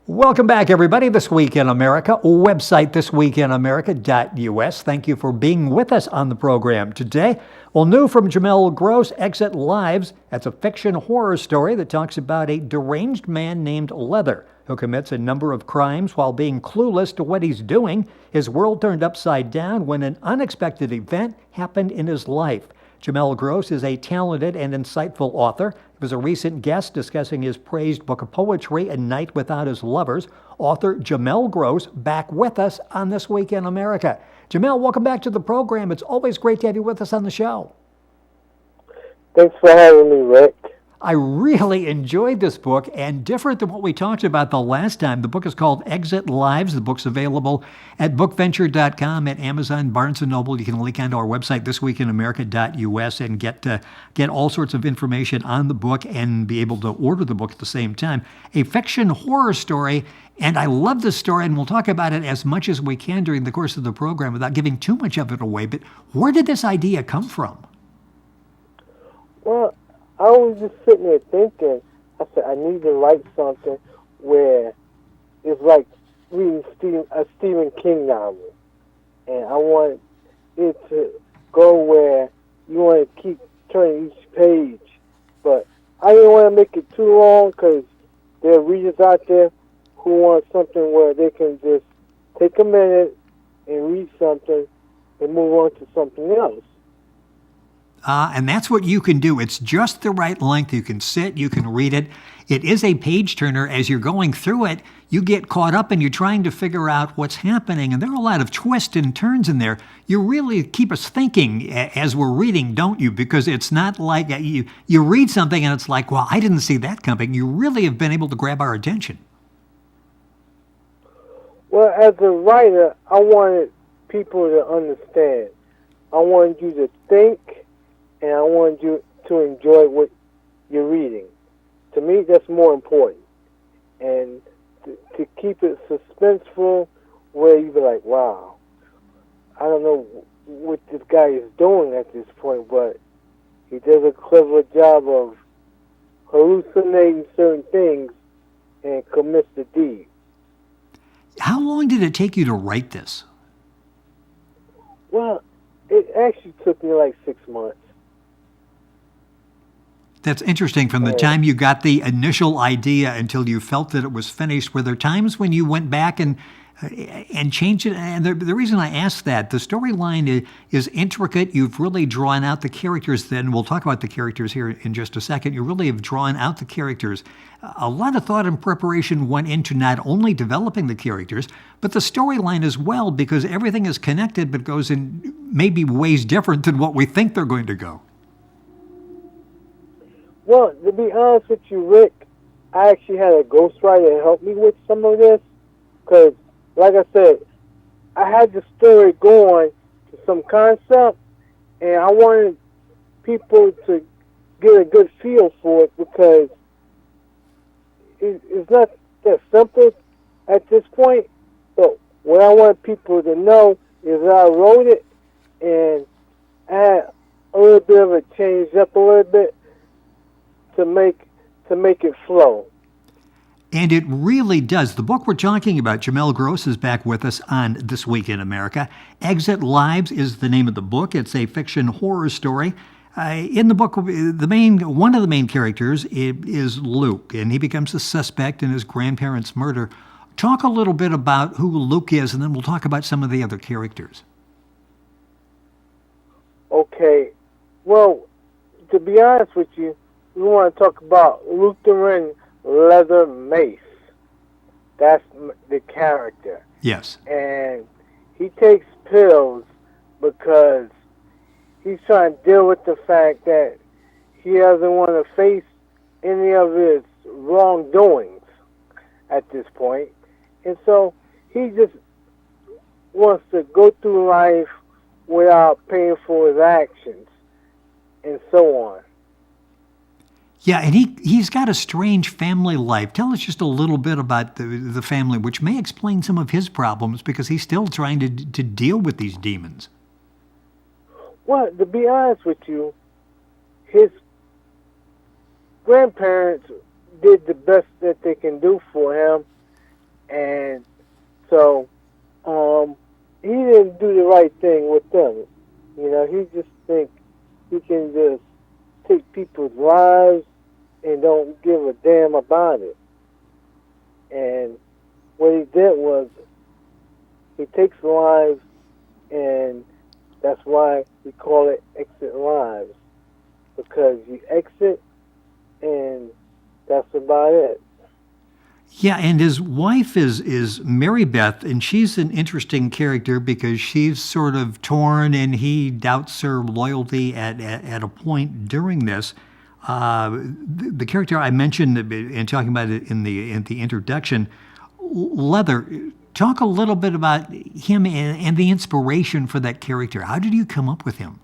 Welcome back, everybody. This Week in America, website thisweekinamerica.us. Thank you for being with us on the program today. Well, new from Jamel Gross, Exit Lives. That's a fiction horror story that talks about a deranged man named Leather who commits a number of crimes while being clueless to what he's doing. His world turned upside down when an unexpected event happened in his life. Jamel Gross is a talented and insightful author. He was a recent guest discussing his praised book of poetry, A Night Without His Lovers. Author Jamel Gross back with us on This Week in America. Jamel, welcome back to the program. It's always great to have you with us on the show. Thanks for having me, Rick. I really enjoyed this book, and different than what we talked about the last time. The book is called Exit Lives. The book's available at bookventure.com, at Amazon, Barnes & Noble. You can link onto our website, thisweekinamerica.us, and get all sorts of information on the book and be able to order the book at the same time. A fiction horror story, and I love this story, and we'll talk about it as much as we can during the course of the program without giving too much of it away. But where did this idea come from? Well, I was just sitting there thinking, I said, I need to write something where it's like reading a Stephen King novel. And I want it to go where you want to keep turning each page. But I didn't want to make it too long because there are readers out there who want something where they can just take a minute and read something and move on to something else. And that's what you can do. It's just the right length. You can sit, you can read it. It is a page turner. As you're going through it, you get caught up and you're trying to figure out what's happening. And there are a lot of twists and turns in there. You really keep us thinking as we're reading, don't you? Because it's not like you read something and it's like, well, I didn't see that coming. You really have been able to grab our attention. Well, as a writer, I wanted people to understand. I wanted you to think, and I want you to enjoy what you're reading. To me, that's more important. And to keep it suspenseful, where you be like, wow, I don't know what this guy is doing at this point, but he does a clever job of hallucinating certain things and commits the deed. How long did it take you to write this? Well, it actually took me like 6 months. That's interesting. From the time you got the initial idea until you felt that it was finished, were there times when you went back and changed it? And the reason I ask that, the storyline is intricate. You've really drawn out the characters then. We'll talk about the characters here in just a second. You really have drawn out the characters. A lot of thought and preparation went into not only developing the characters, but the storyline as well, because everything is connected but goes in maybe ways different than what we think they're going to go. Well, to be honest with you, Rick, I actually had a ghostwriter help me with some of this because, like I said, I had the story going to some concept, and I wanted people to get a good feel for it because it's not that simple at this point. But what I want people to know is that I wrote it and I had a little bit of it changed up a little bit to make it flow. And it really does. The book we're talking about, Jamel Gross is back with us on This Week in America. Exit Lives is the name of the book. It's a fiction horror story. In the book, one of the main characters is Luke, and he becomes a suspect in his grandparents' murder. Talk a little bit about who Luke is, and then we'll talk about some of the other characters. Okay. Well, to be honest with you, we want to talk about Lutheran Leather Mace. That's the character. Yes. And he takes pills because he's trying to deal with the fact that he doesn't want to face any of his wrongdoings at this point. And so he just wants to go through life without paying for his actions and so on. Yeah, and he's got a strange family life. Tell us just a little bit about the family, which may explain some of his problems because he's still trying to deal with these demons. Well, to be honest with you, his grandparents did the best that they can do for him, And so he didn't do the right thing with them. He just think he can just take people's lives and don't give a damn about it. And what he did was he takes lives, and that's why we call it exit lives, because you exit, and that's about it. Yeah, and his wife is Mary Beth, and she's an interesting character because she's sort of torn, and he doubts her loyalty at a point during this. The character I mentioned in talking about it in the introduction, Leather. Talk a little bit about him and the inspiration for that character. How did you come up with him?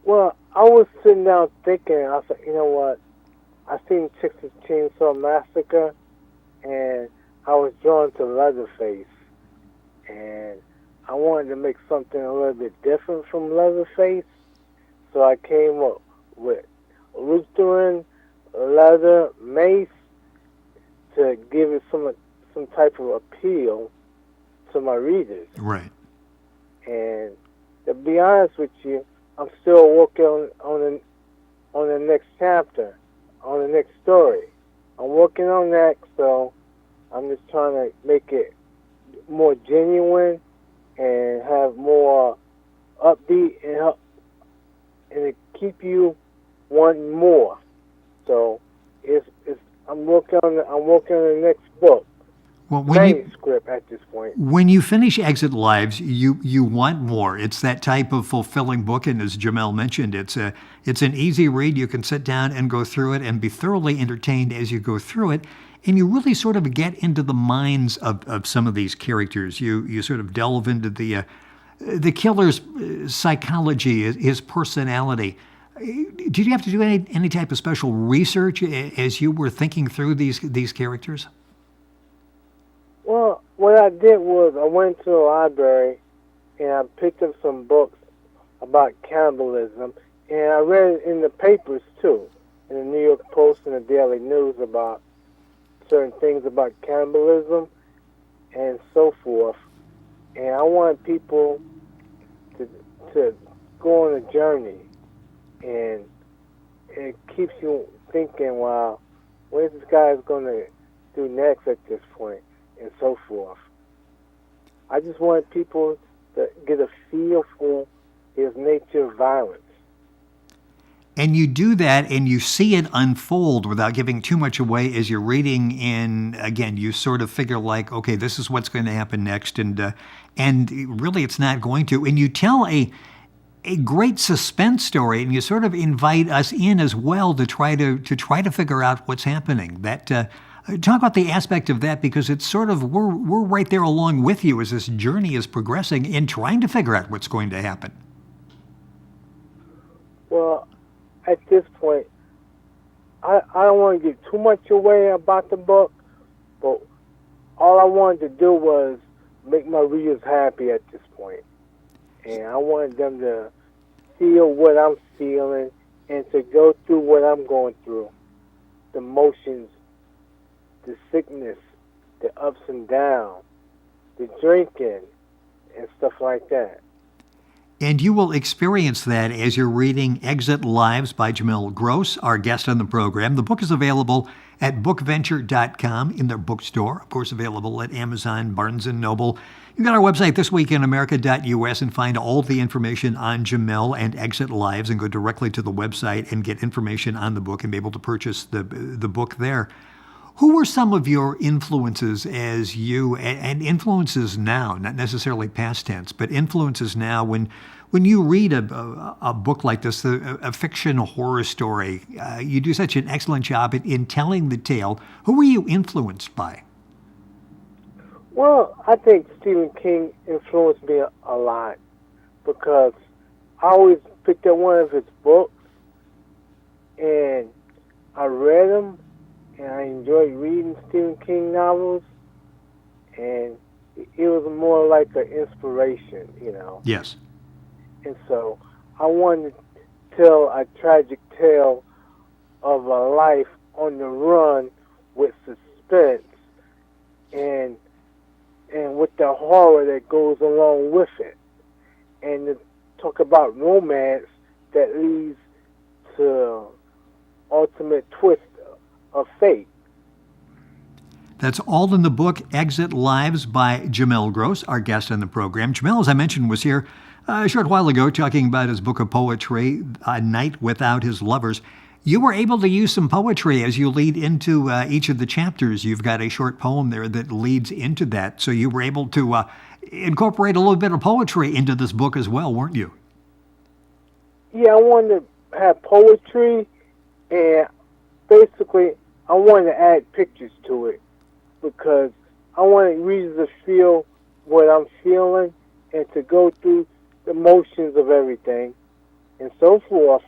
Well, I was sitting down thinking, I said, you know what? I seen Texas Chainsaw Massacre, and I was drawn to Leatherface, and I wanted to make something a little bit different from Leatherface, so I came up with Lutheran leather mace to give it some type of appeal to my readers. Right. And to be honest with you, I'm still working on the next chapter, on the next story. I'm working on that, so I'm just trying to make it more genuine and have more upbeat and to keep you wanting more. So I'm working on the next book. Well, Manuscript at this point. When you finish Exit Lives, you want more. It's that type of fulfilling book, and as Jamel mentioned, it's an easy read. You can sit down and go through it and be thoroughly entertained as you go through it, and you really sort of get into the minds of some of these characters. You sort of delve into the killer's psychology, his personality. Did you have to do any type of special research as you were thinking through these characters? Well, what I did was I went to the library and I picked up some books about cannibalism, and I read it in the papers too, in the New York Post and the Daily News about certain things about cannibalism and so forth. And I want people to go on a journey, and it keeps you thinking, wow, what is this guy going to do next at this point? And so forth. I just want people to get a feel for his nature of violence. And you do that, and you see it unfold without giving too much away as you're reading. And again, you sort of figure like, okay, this is what's going to happen next, and really, it's not going to. And you tell a great suspense story, and you sort of invite us in as well to try to figure out what's happening. Talk about the aspect of that, because it's sort of we're right there along with you as this journey is progressing in trying to figure out what's going to happen. Well, at this point, I don't want to give too much away about the book, but all I wanted to do was make my readers happy at this point. And I wanted them to feel what I'm feeling and to go through what I'm going through, the emotions, the sickness, the ups and downs, the drinking, and stuff like that. And you will experience that as you're reading Exit Lives by Jamel Gross, our guest on the program. The book is available at bookventure.com in their bookstore, of course available at Amazon, Barnes & Noble. You got our website, thisweekinamerica.us, and find all the information on Jamel and Exit Lives, and go directly to the website and get information on the book and be able to purchase the book there. Who were some of your influences as you, and influences now, not necessarily past tense, but influences now when you read a book like this, a fiction horror story? You do such an excellent job in telling the tale. Who were you influenced by? Well, I think Stephen King influenced me a lot, because I always picked up one of his books and I read them, and I enjoyed reading Stephen King novels, and it was more like an inspiration, Yes. And so I wanted to tell a tragic tale of a life on the run with suspense and with the horror that goes along with it, and to talk about romance that leads to ultimate twist of fate. That's all in the book Exit Lives by Jamel Gross, our guest on the program. Jamel, as I mentioned, was here a short while ago talking about his book of poetry, A Night Without His Lovers. You were able to use some poetry as you lead into each of the chapters. You've got a short poem there that leads into that. So you were able to incorporate a little bit of poetry into this book as well, weren't you? Yeah, I wanted to have poetry, and basically I wanted to add pictures to it because I wanted readers to feel what I'm feeling and to go through the motions of everything and so forth.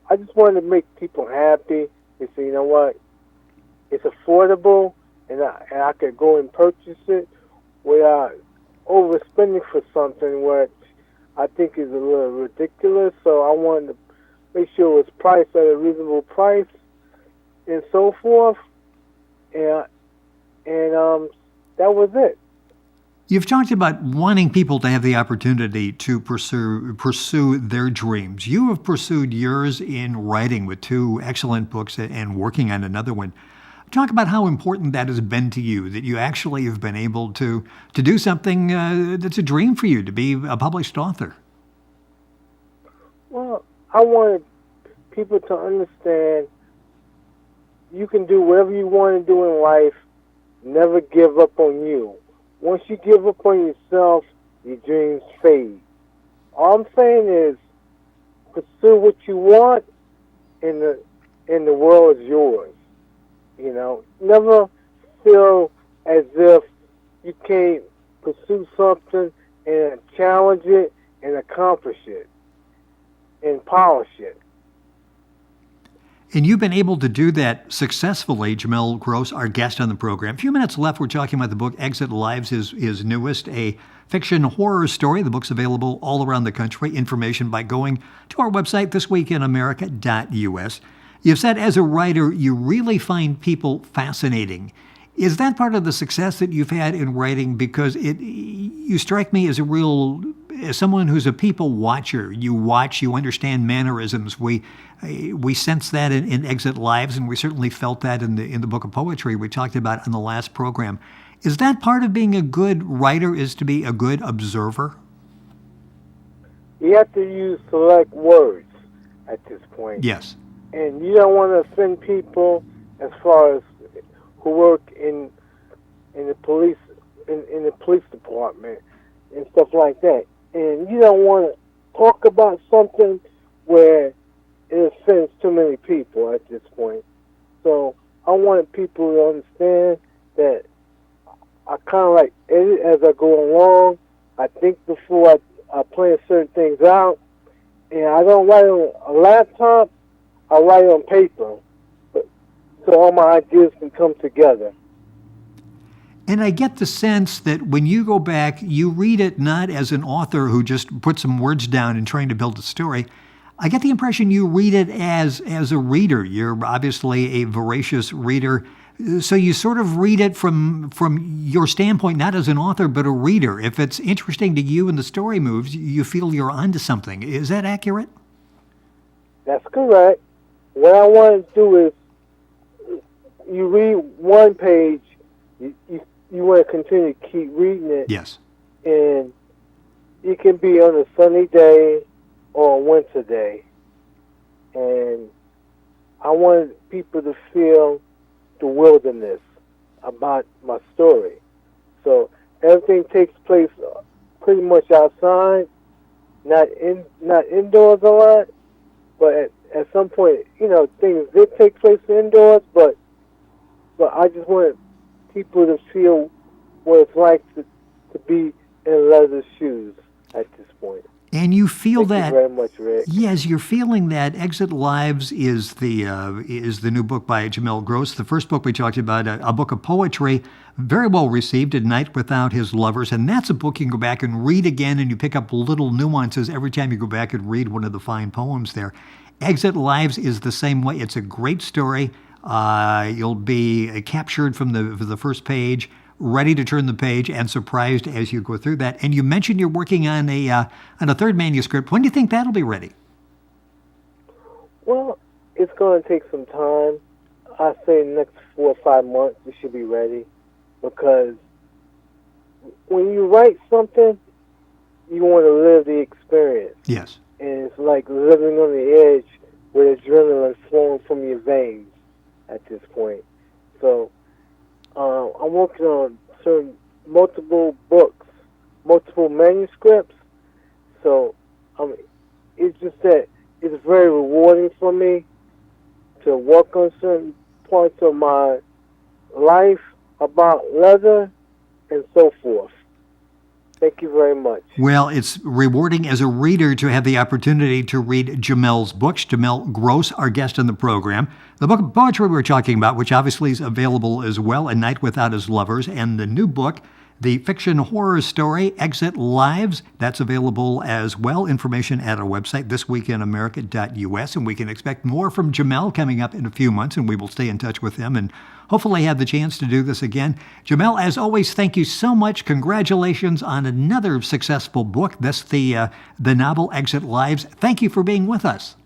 I just wanted to make people happy and say, you know what, it's affordable, and I could go and purchase it without overspending for something which I think is a little ridiculous. So I wanted to make sure it was priced at a reasonable price and so forth, and that was it. You've talked about wanting people to have the opportunity to pursue their dreams. You have pursued yours in writing with 2 excellent books and working on another one. Talk about how important that has been to you, that you actually have been able to do something that's a dream for you, to be a published author. Well, I wanted people to understand you can do whatever you want to do in life. Never give up on you. Once you give up on yourself, your dreams fade. All I'm saying is pursue what you want, and the world is yours. You know, never feel as if you can't pursue something and challenge it and accomplish it and polish it. And you've been able to do that successfully. Jamel Gross, our guest on the program. A few minutes left. We're talking about the book Exit Lives, his newest, a fiction horror story. The book's available all around the country. Information by going to our website, thisweekinamerica.us. You've said as a writer, you really find people fascinating. Is that part of the success that you've had in writing? Because you strike me as as someone who's a people watcher. You watch, you understand mannerisms. We sense that in Exit Lives, and we certainly felt that in the book of poetry we talked about on the last program. Is that part of being a good writer, is to be a good observer? You have to use select words at this point. Yes. And you don't want to offend people as far as who work in the police in the police department and stuff like that. And you don't want to talk about something where it offends too many people at this point. So I wanted people to understand that I kind of like edit as I go along. I think before I plan certain things out, and I don't write on a laptop. I write on paper, so all my ideas can come together. And I get the sense that when you go back, you read it not as an author who just put some words down and trying to build a story. I get the impression you read it as a reader. You're obviously a voracious reader, so you sort of read it from your standpoint, not as an author, but a reader. If it's interesting to you and the story moves, you feel you're onto something. Is that accurate? That's correct. What I want to do is, you read one page, you want to continue to keep reading it. Yes. And it can be on a sunny day or a winter day. And I wanted people to feel the wilderness about my story. So everything takes place pretty much outside, not indoors a lot, but at some point, things did take place indoors, but I just wanted people to feel what it's like to be in leather shoes at this point. And you feel Thank you very much, Rick. Yes, you're feeling that. Exit Lives is the new book by Jamel Gross. The first book we talked about, a book of poetry, very well received, A Night Without His Lovers. And that's a book you can go back and read again, and you pick up little nuances every time you go back and read one of the fine poems there. Exit Lives is the same way. It's a great story. You'll be captured from the first page, ready to turn the page and surprised as you go through that. And you mentioned you're working on a third manuscript. When do you think that'll be ready? Well, it's going to take some time. I say the next 4 or 5 months it should be ready, because when you write something, you want to live the experience. Yes. And it's like living on the edge with adrenaline flowing from your veins at this point. So I'm working on multiple books, multiple manuscripts. So it's just that it's very rewarding for me to work on certain parts of my life about leather and so forth. Thank you very much. Well, it's rewarding as a reader to have the opportunity to read Jamel's books. Jamel Gross, our guest in the program. The book of poetry we're talking about, which obviously is available as well, A Night Without His Lovers, and the new book, the fiction horror story, Exit Lives. That's available as well. Information at our website, thisweekinamerica.us. And we can expect more from Jamel coming up in a few months, and we will stay in touch with him and hopefully have the chance to do this again. Jamel, as always, thank you so much. Congratulations on another successful book. That's the novel Exit Lives. Thank you for being with us.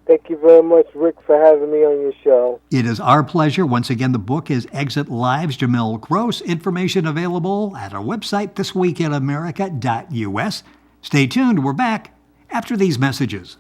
Thank you very much, Rick, for having me on your show. It is our pleasure. Once again, the book is Exit Lives, Jamel Gross. Information available at our website, thisweekinamerica.us. Stay tuned. We're back after these messages.